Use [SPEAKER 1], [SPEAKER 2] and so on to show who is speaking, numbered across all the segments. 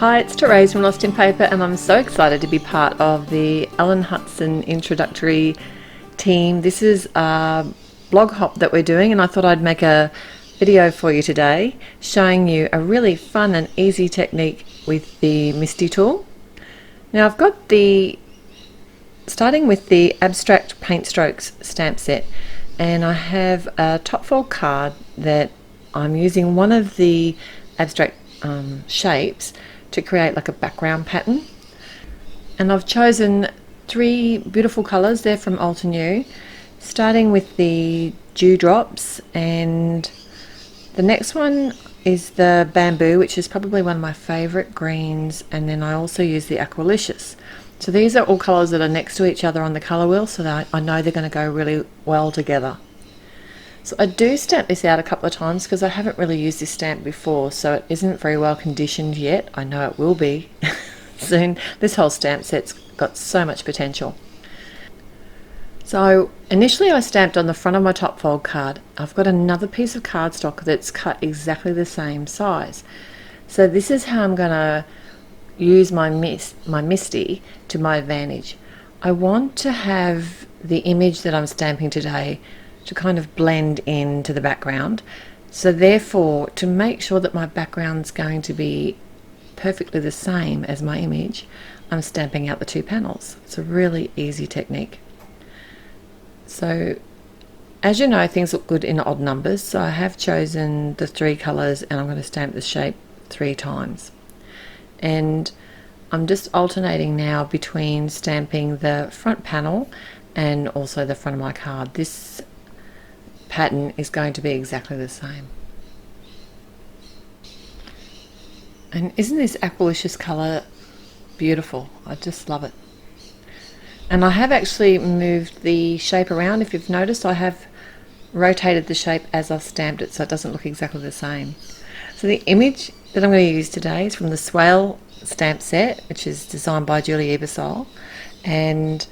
[SPEAKER 1] Hi, it's Therese from Lostinpaper, and I'm so excited to be part of the Ellen Hutson introductory team. This is a blog hop that we're doing, and I thought I'd make a video for you today showing you a really fun and easy technique with the MISTI tool. Now I've got starting with the Abstract Paint Strokes stamp set, and I have a top fold card that I'm using one of the abstract shapes to create like a background pattern, and I've chosen three beautiful colours. They're from Altenew, starting with the dewdrops, and the next one is the bamboo, which is probably one of my favourite greens, and then I also use the aqualicious. So these are all colours that are next to each other on the colour wheel, so that I know they're going to go really well together. So I do stamp this out a couple of times because I haven't really used this stamp before, so it isn't very well conditioned yet. I know it will be soon. This whole stamp set's got so much potential. So initially I stamped on the front of my top fold card. I've got another piece of cardstock that's cut exactly the same size. So this is how I'm going to use my MISTI to my advantage. I want to have the image that I'm stamping today to kind of blend into the background. So therefore, to make sure that my background's going to be perfectly the same as my image, I'm stamping out the two panels. It's a really easy technique. So as you know, things look good in odd numbers, so I have chosen the three colours, and I'm going to stamp the shape 3 times. And I'm just alternating now between stamping the front panel and also the front of my card. This pattern is going to be exactly the same. And isn't this aqualicious colour beautiful? I just love it. And I have actually moved the shape around. If you've noticed, I have rotated the shape as I've stamped it, so it doesn't look exactly the same. So the image that I'm going to use today is from the Swale stamp set, which is designed by Julie Ebersole. And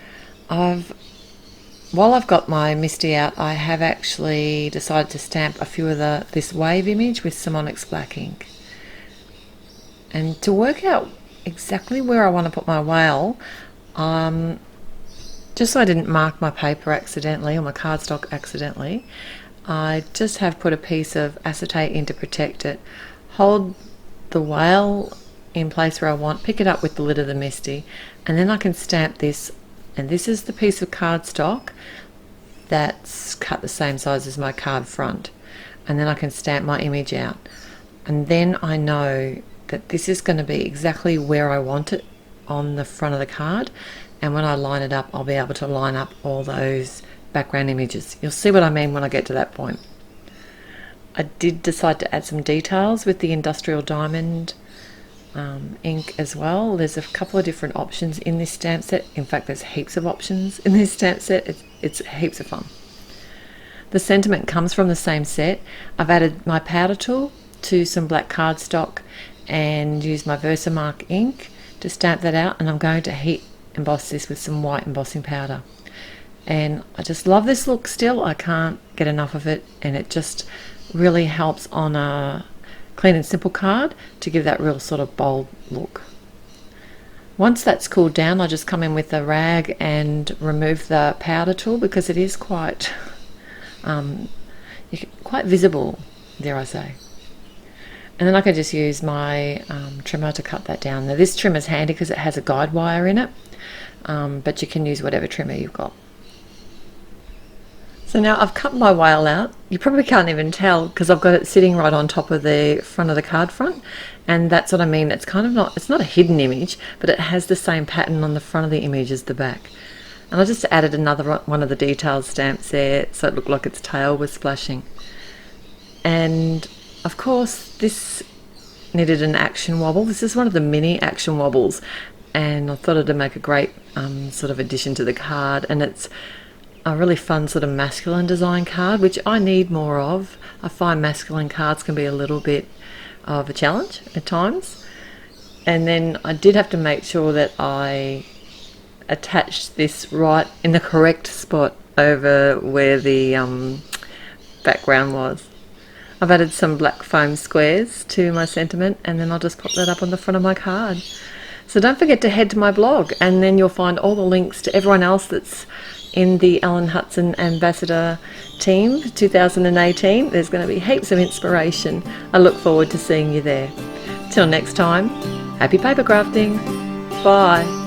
[SPEAKER 1] while I've got my MISTI out, I have actually decided to stamp a few of this wave image with some Onyx black ink. And to work out exactly where I want to put my whale, just so I didn't mark my paper accidentally or my cardstock accidentally, I just have put a piece of acetate in to protect it. Hold the whale in place where I want, pick it up with the lid of the MISTI, and then I can stamp this. And this is the piece of cardstock that's cut the same size as my card front, and then I can stamp my image out, and then I know that this is going to be exactly where I want it on the front of the card, and when I line it up, I'll be able to line up all those background images. You'll see what I mean when I get to that point. I did decide to add some details with the industrial diamond ink as well. There's a couple of different options in this stamp set. In fact, there's heaps of options in this stamp set. It's heaps of fun. The sentiment comes from the same set. I've added my powder tool to some black cardstock and used my Versamark ink to stamp that out, and I'm going to heat emboss this with some white embossing powder. And I just love this look still. I can't get enough of it, and it just really helps on a clean and simple card to give that real sort of bold look. Once that's cooled down, I just come in with a rag and remove the powder tool because it is quite quite visible, dare I say. And then I can just use my trimmer to cut that down. Now this trimmer is handy because it has a guide wire in it, but you can use whatever trimmer you've got. So now I've cut my whale out. You probably can't even tell because I've got it sitting right on top of the front of the card front, and that's what I mean. It's kind of it's not a hidden image, but it has the same pattern on the front of the image as the back. And I just added another one of the detailed stamps there so it looked like its tail was splashing. And of course this needed an action wobble. This is one of the mini action wobbles, and I thought it'd make a great sort of addition to the card, and it's a really fun sort of masculine design card, which I need more of. I find masculine cards can be a little bit of a challenge at times. And then I did have to make sure that I attached this right in the correct spot over where the background was. I've added some black foam squares to my sentiment, and then I'll just pop that up on the front of my card. So don't forget to head to my blog, and then you'll find all the links to everyone else that's in the Ellen Hutson Ambassador team 2018. There's going to be heaps of inspiration. I look forward to seeing you there. Till next time, happy paper crafting. Bye.